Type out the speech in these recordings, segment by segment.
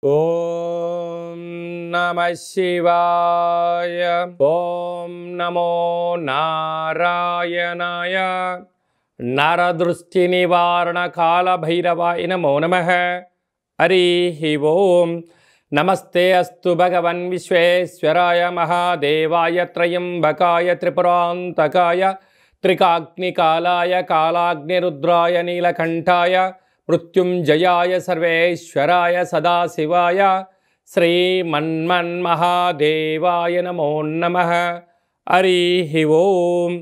ఓం నమః శివాయ. ఓం నమో నారాయణాయ. నరదృష్టి నివారణ కాల భైరవాయ నమో నమః. హరి ఓం. నమస్తే అస్తు భగవన్ విశ్వేశ్వరాయ మహాదేవాయ త్రయంబకాయ త్రిపురాంతకాయ త్రికాగ్నికాలాయ కాలాగ్నిరుద్రాయ నీలకంఠాయ మృత్యుంజయాయ సర్వేశ్వరాయ సదాశివాయ శ్రీమన్మన్మహాదేవాయ నమో నమః. హరి ఓం.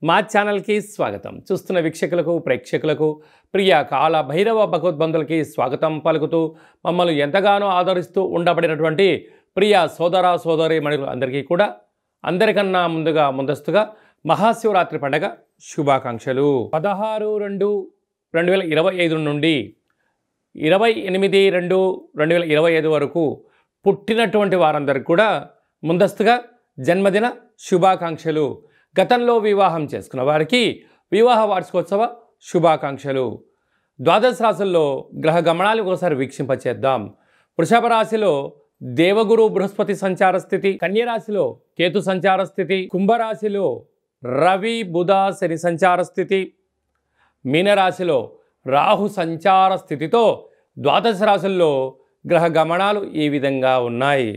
మా ఛానల్కి స్వాగతం. చూస్తున్న వీక్షకులకు ప్రేక్షకులకు ప్రియ కాల భైరవ భగవద్బంధులకి స్వాగతం పలుకుతూ మమ్మల్ని ఎంతగానో ఆదరిస్తూ ఉండబడినటువంటి ప్రియ సోదర సోదరి మణులు అందరికీ కూడా అందరికన్నా ముందస్తుగా మహాశివరాత్రి పండగ శుభాకాంక్షలు. 16/2/2025 నుండి 28/2/2025 వరకు పుట్టినటువంటి వారందరికీ కూడా ముందస్తుగా జన్మదిన శుభాకాంక్షలు. గతంలో వివాహం చేసుకున్న వారికి వివాహ వార్షికోత్సవ శుభాకాంక్షలు. ద్వాదశ రాశుల్లో గ్రహ గమనాలు ఒకసారి వీక్షింపచేద్దాం. వృషభ రాశిలో దేవగురు బృహస్పతి సంచార స్థితి, కన్యరాశిలో కేతు సంచార స్థితి, కుంభరాశిలో రవి బుధ శని సంచార స్థితి, మీనరాశిలో రాహు సంచార స్థితితో ద్వాదశ రాశుల్లో గ్రహ గమనాలు ఈ విధంగా ఉన్నాయి.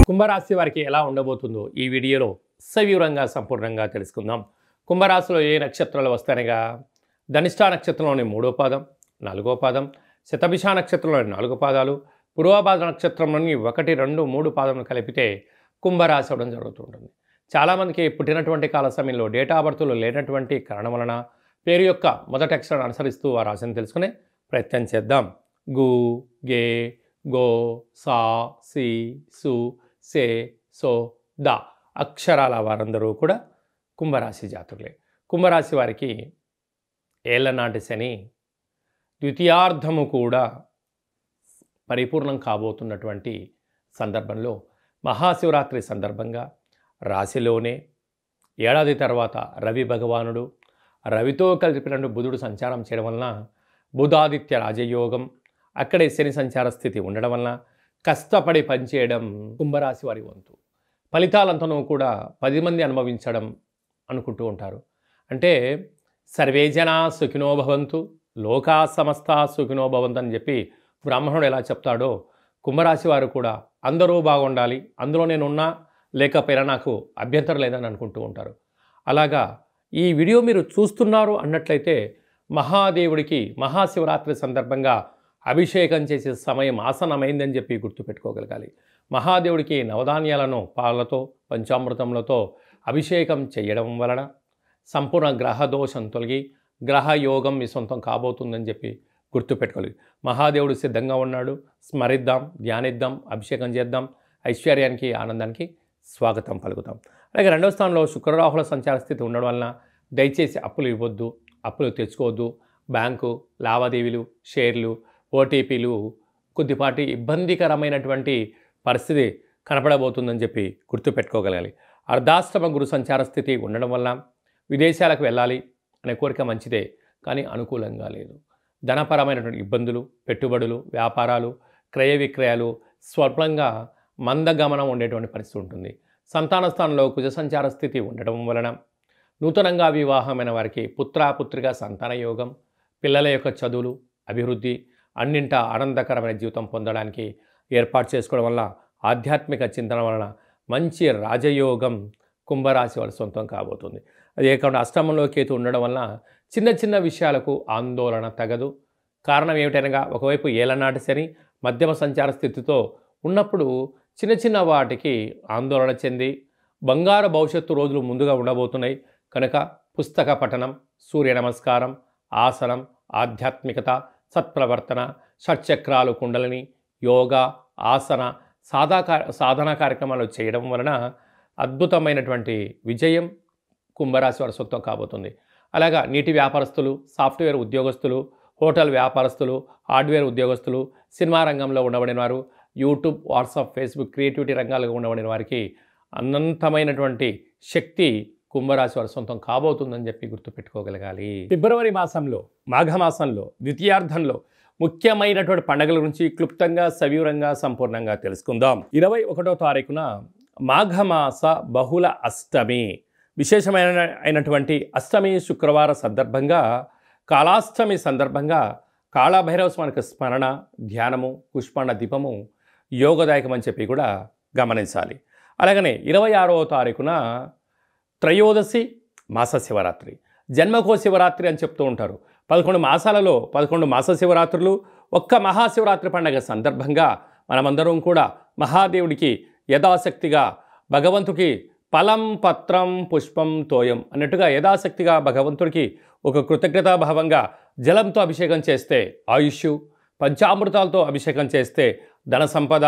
కుంభరాశి వారికి ఎలా ఉండబోతుందో ఈ వీడియోలో సవివరంగా సంపూర్ణంగా తెలుసుకుందాం. కుంభరాశిలో ఏ నక్షత్రాలు వస్తాయనగా ధనిష్ఠా నక్షత్రంలోని 3వ పాదం, 4వ పాదం, శతభిష నక్షత్రంలోని 4 పాదాలు, పూర్వభాద్ర నక్షత్రంలోని 1, 2, 3 పాదములు కలిపితే కుంభరాశి అవడం జరుగుతుంటుంది. చాలామందికి పుట్టినటువంటి కాల సమయంలో డేటా బర్త్లో లేనటువంటి కారణం వలన పేరు యొక్క మొదటి అక్షరాన్ని అనుసరిస్తూ ఆ రాశిని తెలుసుకునే ప్రయత్నం చేద్దాం. గు, గే, గో, సా, సి, సు, సే, సో, ద అక్షరాల వారందరూ కూడా కుంభరాశి జాతకులే. కుంభరాశి వారికి ఏళ్లనాటి శని ద్వితీయార్థము కూడా పరిపూర్ణం కాబోతున్నటువంటి సందర్భంలో మహాశివరాత్రి సందర్భంగా రాశిలోనే ఏడాది తర్వాత రవి భగవానుడు రవితో కలిపినట్టు బుధుడు సంచారం చేయడం వలన బుధాదిత్య రాజయోగం, అక్కడే శని సంచార స్థితి ఉండడం వలన కష్టపడి పనిచేయడం కుంభరాశి వారి వంతు. ఫలితాలంతనూ కూడా 10 మంది అనుభవించడం అనుకుంటూ ఉంటారు. అంటే సర్వే జనా సుఖినో భవంతు లోకా సమస్త సుఖినో భవంతు అని చెప్పి బ్రాహ్మణుడు ఎలా చెప్తాడో కుంభరాశి వారు కూడా అందరూ బాగుండాలి, అందులో నేను ఉన్నా లేకపోయినా నాకు అభ్యంతరం లేదని అనుకుంటూ ఉంటారు. అలాగా ఈ వీడియో మీరు చూస్తున్నారు అన్నట్లయితే మహాదేవుడికి మహాశివరాత్రి సందర్భంగా అభిషేకం చేసే సమయం ఆసనమైందని చెప్పి గుర్తుపెట్టుకోగలగాలి. మహాదేవుడికి నవధాన్యాలను పాలతో పంచామృతములతో అభిషేకం చేయడం వలన సంపూర్ణ గ్రహదోషం తొలగి గ్రహయోగం మీ సొంతం కాబోతుందని చెప్పి గుర్తుపెట్టుకోవాలి. మహాదేవుడు సిద్ధంగా ఉన్నాడు, స్మరిద్దాం, ధ్యానిద్దాం, అభిషేకం చేద్దాం, ఐశ్వర్యానికి ఆనందానికి స్వాగతం పలుకుతాం. అలాగే 2వ స్థానంలో శుక్రరాహుల సంచార స్థితి ఉండడం వలన దయచేసి అప్పులు ఇవ్వద్దు, అప్పులు తెచ్చుకోవద్దు. బ్యాంకు లావాదేవీలు, షేర్లు, ఓటీపీలు కొద్దిపాటి ఇబ్బందికరమైనటువంటి పరిస్థితి కనపడబోతుందని చెప్పి గుర్తుపెట్టుకోగలగాలి. అర్ధాష్టమ గురు సంచార స్థితి ఉండడం వల్ల విదేశాలకు వెళ్ళాలి అనే కోరిక మంచిదే, కానీ అనుకూలంగా లేదు. ధనపరమైనటువంటి ఇబ్బందులు, పెట్టుబడులు, వ్యాపారాలు, క్రయ విక్రయాలు స్వల్పంగా మందగమనం ఉండేటువంటి పరిస్థితి ఉంటుంది. సంతాన స్థానంలో కుజ సంచార స్థితి ఉండడం వలన నూతనంగా వివాహమైన వారికి పుత్రిక సంతాన యోగం, పిల్లల యొక్క చదువులు, అభివృద్ధి, అన్నింటా ఆనందకరమైన జీవితం పొందడానికి ఏర్పాటు చేసుకోవడం వల్ల ఆధ్యాత్మిక చింతన వలన మంచి రాజయోగం కుంభరాశి వారి సొంతం కాబోతుంది. అదే కాకుండా అష్టమంలో కేతు ఉండడం వల్ల చిన్న చిన్న విషయాలకు ఆందోళన తగదు. కారణం ఏమిటనగా ఒకవైపు ఏలనాటి శని మధ్యమ సంచార స్థితితో ఉన్నప్పుడు చిన్న చిన్న వాటికి ఆందోళన చెంది బంగారు భవిష్యత్తు రోజులు ముందుగా ఉండబోతున్నాయి కనుక పుస్తక పఠనం, సూర్య నమస్కారం, ఆసనం, ఆధ్యాత్మికత, సత్ప్రవర్తన, షట్చక్రాలు, కుండలిని, యోగా, ఆసన, సాధనా కార్యక్రమాలు చేయడం వలన అద్భుతమైనటువంటి విజయం కుంభరాశి వారి సొంతం కాబోతుంది. అలాగా నీటి వ్యాపారస్తులు, సాఫ్ట్వేర్ ఉద్యోగస్తులు, హోటల్ వ్యాపారస్తులు, హార్డ్వేర్ ఉద్యోగస్తులు, సినిమా రంగంలో ఉండబడిన వారు, యూట్యూబ్, వాట్సాప్, ఫేస్బుక్, క్రియేటివిటీ రంగాలుగా ఉండబడిన వారికి అనంతమైనటువంటి శక్తి కుంభరాశి వారి సొంతం కాబోతుందని చెప్పి గుర్తుపెట్టుకోగలగాలి. ఫిబ్రవరి మాసంలో మాఘమాసంలో ద్వితీయార్థంలో ముఖ్యమైనటువంటి పండుగల గురించి క్లుప్తంగా సవివరంగా సంపూర్ణంగా తెలుసుకుందాం. 21వ తారీఖున మాఘమాస బహుళ అష్టమి, విశేషమైనటువంటి అష్టమి శుక్రవార సందర్భంగా కాళాష్టమి సందర్భంగా కాళభైరవ స్వామికి స్మరణ, ధ్యానము, పుష్పాండ దీపము యోగదాయకమని చెప్పి కూడా గమనించాలి. అలాగనే 26వ తారీఖున త్రయోదశి మాస శివరాత్రి, జన్మకో శివరాత్రి అని చెప్తూ ఉంటారు. 11 మాసాలలో 11 మాస శివరాత్రులు, ఒక్క మహాశివరాత్రి పండుగ సందర్భంగా మనమందరం కూడా మహాదేవుడికి యథాశక్తిగా భగవంతుడికి ఫలం పత్రం పుష్పం తోయం అన్నట్టుగా యథాశక్తిగా భగవంతుడికి ఒక కృతజ్ఞతాభావంగా జలంతో అభిషేకం చేస్తే ఆయుష్, పంచామృతాలతో అభిషేకం చేస్తే ధన సంపద,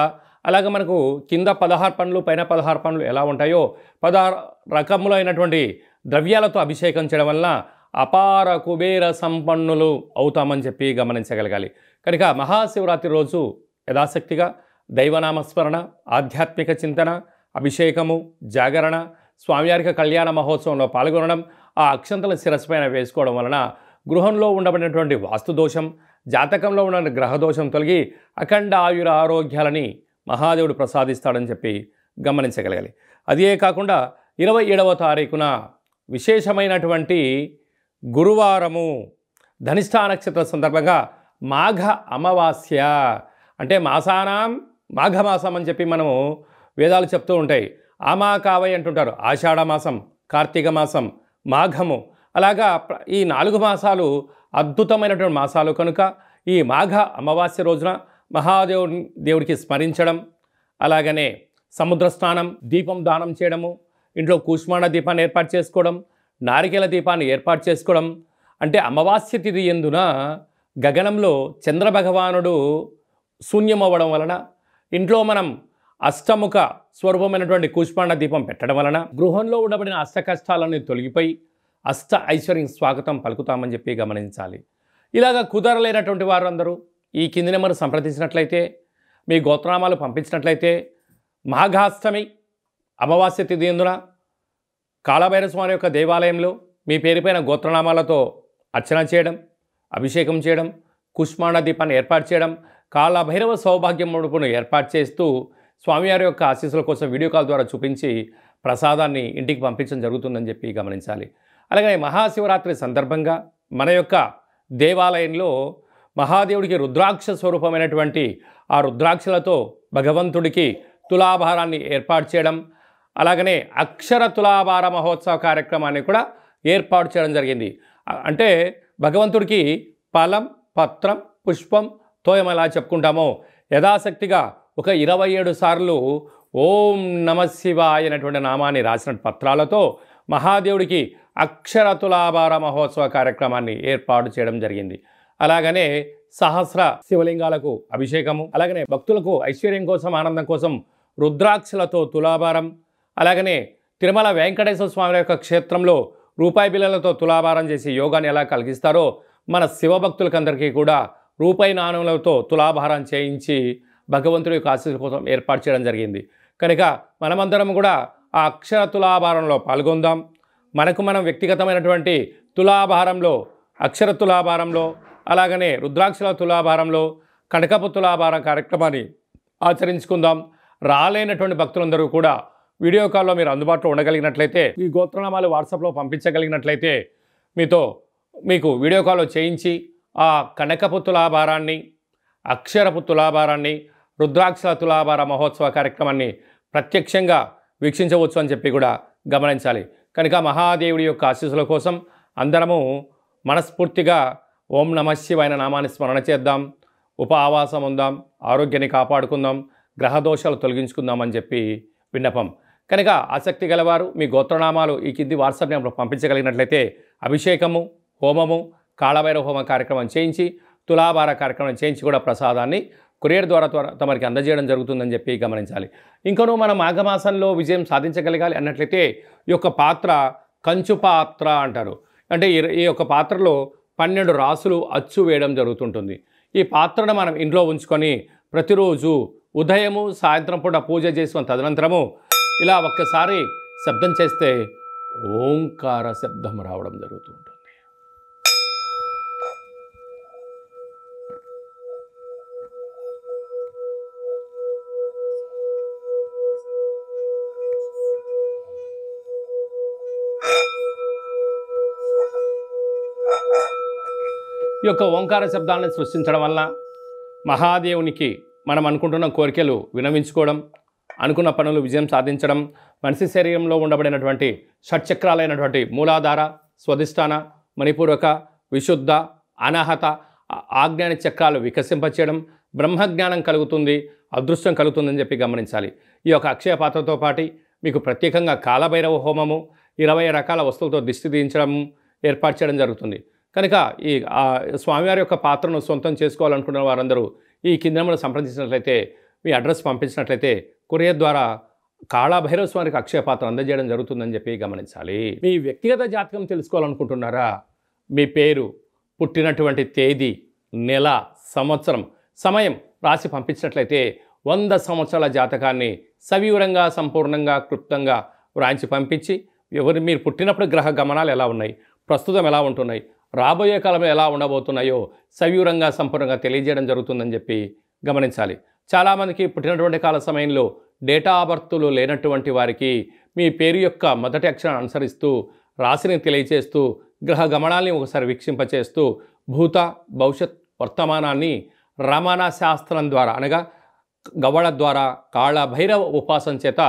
అలాగే మనకు కింద 16 పండ్లు పైన 16 పండ్లు ఎలా ఉంటాయో 16 రకములైనటువంటి ద్రవ్యాలతో అభిషేకం చేయడం వలన అపార కుబేర సంపన్నులు అవుతామని చెప్పి గమనించగలగాలి. కనుక మహాశివరాత్రి రోజు యథాశక్తిగా దైవనామస్మరణ, ఆధ్యాత్మిక చింతన, అభిషేకము, జాగరణ, స్వామివారికి కళ్యాణ మహోత్సవంలో పాల్గొనడం, ఆ అక్షంతల శిరస్సుపైన వేసుకోవడం వలన గృహంలో ఉండబడినటువంటి వాస్తుదోషం, జాతకంలో ఉన్న గ్రహదోషం తొలగి అఖండ ఆయుర ఆరోగ్యాలని మహాదేవుడు ప్రసాదిస్తాడని చెప్పి గమనించగలగాలి. అదే కాకుండా 27వ తారీఖున విశేషమైనటువంటి గురువారము ధనిష్ఠా నక్షత్ర సందర్భంగా మాఘ అమావాస్య, అంటే మాసానాం మాఘమాసం అని చెప్పి మనము వేదాలు చెప్తూ ఉంటాయి. ఆమాకావై అంటుంటారు. ఆషాఢ మాసం, కార్తీక మాసం, మాఘము, అలాగా ఈ 4 మాసాలు అద్భుతమైనటువంటి మాసాలు కనుక ఈ మాఘ అమావాస్య రోజున దేవుడికి స్మరించడం, అలాగనే సముద్ర స్నానం, దీపం దానం చేయడము, ఇంట్లో కూష్మాండ దీపాన్ని ఏర్పాటు చేసుకోవడం, నారికేల దీపాన్ని ఏర్పాటు చేసుకోవడం, అంటే అమావాస్య తిథి యందున గగనంలో చంద్రభగవానుడు శూన్యమవ్వడం వలన ఇంట్లో మనం అష్టముఖ స్వరూపమైనటువంటి కూష్మాండ దీపం పెట్టడం వలన గృహంలో ఉండబడిన అష్ట కష్టాలన్నీ తొలగిపోయి అష్ట ఐశ్వర్యం స్వాగతం పలుకుతామని చెప్పి గమనించాలి. ఇలాగ కుదరలేనటువంటి వారు అందరూ ఈ కింది నెంబర్ సంప్రదించినట్లయితే, మీ గోత్రనామాలు పంపించినట్లయితే మాఘాష్టమి అమావాస్య తిథి యందున కాళభైరవ స్వామి యొక్క దేవాలయంలో మీ పేరుపైన గోత్రనామాలతో అర్చన చేయడం, అభిషేకం చేయడం, కుష్మాండ దీపాన్ని ఏర్పాటు చేయడం, కాళభైరవ సౌభాగ్యం ముడుపును ఏర్పాటు చేస్తూ స్వామివారి యొక్క ఆశీస్సుల కోసం వీడియో కాల్ ద్వారా చూపించి ప్రసాదాన్ని ఇంటికి పంపించడం జరుగుతుందని చెప్పి గమనించాలి. అలాగే మహాశివరాత్రి సందర్భంగా మన యొక్క దేవాలయంలో మహాదేవుడికి రుద్రాక్ష స్వరూపమైనటువంటి ఆ రుద్రాక్షలతో భగవంతుడికి తులాభారాన్ని ఏర్పాటు చేయడం, అలాగనే అక్షర తులాభార మహోత్సవ కార్యక్రమాన్ని కూడా ఏర్పాటు చేయడం జరిగింది. అంటే భగవంతుడికి ఫలం పత్రం పుష్పం తోయం ఎలా చెప్పుకుంటామో యథాశక్తిగా ఒక 27 సార్లు ఓం నమశివాయ అనేటువంటి నామాన్ని రాసిన పత్రాలతో మహాదేవుడికి అక్షర తులాభార మహోత్సవ కార్యక్రమాన్ని ఏర్పాటు చేయడం జరిగింది. అలాగనే సహస్ర శివలింగాలకు అభిషేకము, అలాగనే భక్తులకు ఐశ్వర్యం కోసం ఆనందం కోసం రుద్రాక్షలతో తులాభారం, అలాగనే తిరుమల వెంకటేశ్వర స్వామి యొక్క క్షేత్రంలో రూపాయి బిళ్ళలతో తులాభారం చేసి యోగాన్ని ఎలా కలిగిస్తారో మన శివభక్తులకందరికీ కూడా రూపాయి నాణ్యములతో తులాభారం చేయించి భగవంతుడి యొక్క ఆశీస్సుల కోసం ఏర్పాటు చేయడం జరిగింది. కనుక మనమందరం కూడా ఆ అక్షర తులాభారంలో పాల్గొందాం. మనకు మనం వ్యక్తిగతమైనటువంటి తులాభారంలో, అక్షర తులాభారంలో, అలాగనే రుద్రాక్షల తులాభారంలో కనకపు తులాభారం కార్యక్రమాన్ని ఆచరించుకుందాం. రాలేనటువంటి భక్తులందరూ కూడా వీడియో కాల్లో మీరు అందుబాటులో ఉండగలిగినట్లయితే, ఈ గోత్రనామాలు వాట్సాప్లో పంపించగలిగినట్లయితే మీకు వీడియో కాల్లో చేయించి ఆ కనకపు తులాభారాన్ని, అక్షరపు తులాభారాన్ని, రుద్రాక్షల తులాభార మహోత్సవ కార్యక్రమాన్ని ప్రత్యక్షంగా వీక్షించవచ్చు అని చెప్పి కూడా గమనించాలి. కనుక మహాదేవుడి యొక్క ఆశీస్సుల కోసం అందరము మనస్ఫూర్తిగా ఓం నమశివాయ నామాన్ని స్మరణ చేద్దాం, ఉపవాసం ఉందాం, ఆరోగ్యాన్ని కాపాడుకుందాం, గ్రహదోషాలు తొలగించుకుందామని చెప్పి విన్నపం. కనుక ఆసక్తి గలవారు మీ గోత్రనామాలు ఈ కింది వాట్సాప్ నెంబర్ పంపించగలిగినట్లయితే అభిషేకము, హోమము, కాళభైరవ హోమ కార్యక్రమం చేయించి తులాభార కార్యక్రమం చేయించి కూడా ప్రసాదాన్ని కొరియర్ ద్వారా తమరికి అందజేయడం జరుగుతుందని చెప్పి గమనించాలి. ఇంకనూ మనం మాఘమాసంలో విజయం సాధించగలగాలి అన్నట్లయితే ఈ యొక్క పాత్ర కంచు పాత్ర అంటారు. అంటే ఈ యొక్క పాత్రలో 12 రాసులు అచ్చు వేయడం జరుగుతుంటుంది. ఈ పాత్రను మనం ఇంట్లో ఉంచుకొని ప్రతిరోజు ఉదయము సాయంత్రం పూట పూజ చేసుకున్న తదనంతరము ఇలా ఒక్కసారి శబ్దం చేస్తే ఓంకార శబ్దం రావడం జరుగుతూ ఉంటుంది. ఈ యొక్క ఓంకార శబ్దాన్ని సృష్టించడం వల్ల మహాదేవునికి మనం అనుకుంటున్న కోరికలు వినవించుకోవడం, అనుకున్న పనులు విజయం సాధించడం, మనిషి శరీరంలో ఉండబడినటువంటి షట్చక్రాలైనటువంటి మూలాధార, స్వధిష్టాన, మణిపూరక, విశుద్ధ, అనాహత, ఆజ్ఞాన చక్రాలు వికసింపచేయడం, బ్రహ్మజ్ఞానం కలుగుతుంది, అదృష్టం కలుగుతుందని చెప్పి గమనించాలి. ఈ యొక్క అక్షయ పాత్రతో పాటు మీకు ప్రత్యేకంగా కాలభైరవ హోమము, 20 రకాల వస్తువులతో దిష్టి తీయించడం ఏర్పాటు చేయడం జరుగుతుంది. కనుక ఈ స్వామివారి యొక్క పాత్రను సొంతం చేసుకోవాలనుకున్న వారందరూ ఈ కింద నెంబర్ను సంప్రదించినట్లయితే, మీ అడ్రస్ పంపించినట్లయితే కొరియర్ ద్వారా కాళభైరవ స్వామికి అక్షయ పాత్ర అందజేయడం జరుగుతుందని చెప్పి గమనించాలి. మీ వ్యక్తిగత జాతకం తెలుసుకోవాలనుకుంటున్నారా? మీ పేరు, పుట్టినటువంటి తేదీ, నెల, సంవత్సరం, సమయం రాసి పంపించినట్లయితే 100 సంవత్సరాల జాతకాన్ని సవివరంగా, సంపూర్ణంగా, క్లుప్తంగా వ్రాయించి పంపించి మీరు పుట్టినప్పుడు గ్రహ గమనాలు ఎలా ఉన్నాయి, ప్రస్తుతం ఎలా ఉంటున్నాయి, రాబోయే కాలంలో ఎలా ఉండబోతున్నాయో సవివరంగా, సంపూర్ణంగా తెలియజేయడం జరుగుతుందని చెప్పి గమనించాలి. చాలామందికి పుట్టినటువంటి కాల సమయంలో డేటా ఆఫ్ బర్త్లు లేనటువంటి వారికి మీ పేరు యొక్క మొదటి అక్షరాన్ని అనుసరిస్తూ రాశిని తెలియజేస్తూ గ్రహ గమనాల్ని ఒకసారి వీక్షింపచేస్తూ భూత, భవిష్యత్, వర్తమానాన్ని రమణ శాస్త్రం ద్వారా అనగా గవ్వళ ద్వారా కాళభైరవ ఉపాసన చేత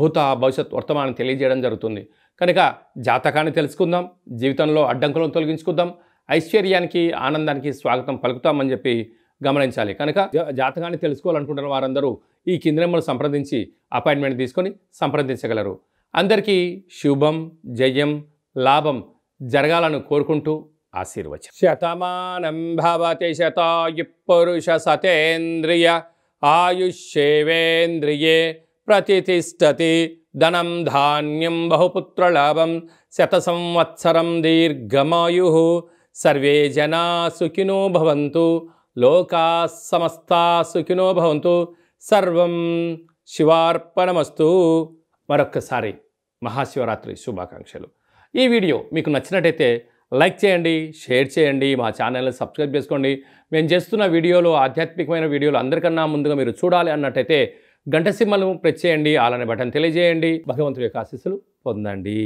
భూత, భవిష్యత్, వర్తమానం తెలియజేయడం జరుగుతుంది. కనుక జాతకాన్ని తెలుసుకుందాం, జీవితంలో అడ్డంకులను తొలగించుకుందాం, ఐశ్వర్యానికి, ఆనందానికి స్వాగతం పలుకుతామని చెప్పి గమనించాలి. కనుక జాతకాన్ని తెలుసుకోవాలనుకుంటున్న వారందరూ ఈ కింది నెంబర్ను సంప్రదించి అపాయింట్మెంట్ తీసుకొని సంప్రదించగలరు. అందరికీ శుభం, జయం, లాభం జరగాలని కోరుకుంటూ ఆశీర్వచనం. శతమానం భవతి శతాయు పురుష సతేంద్రియ ఆయుష్యేవేంద్రియే ప్రతిష్టతి ధనం ధాన్యం బహుపుత్రలాభం శత సంవత్సరం దీర్ఘమాయు సర్వే జనా సుఖినో భవంతు లోకా సమస్తా సుఖినో భవంతు సర్వం శివార్పణమస్తు. మరొక్కసారి మహాశివరాత్రి శుభాకాంక్షలు. ఈ వీడియో మీకు నచ్చినట్టయితే లైక్ చేయండి, షేర్ చేయండి, మా ఛానల్ని సబ్స్క్రైబ్ చేసుకోండి. మేము చేస్తున్న వీడియోలు, ఆధ్యాత్మికమైన వీడియోలు అందరికన్నా ముందుగా మీరు చూడాలి అన్నట్టయితే గంట సింబల్ను ప్రెస్ చేయండి, ఆల్ అనే బటన్ తెలియజేయండి. భగవంతుడి యొక్క ఆశీస్సులు పొందండి.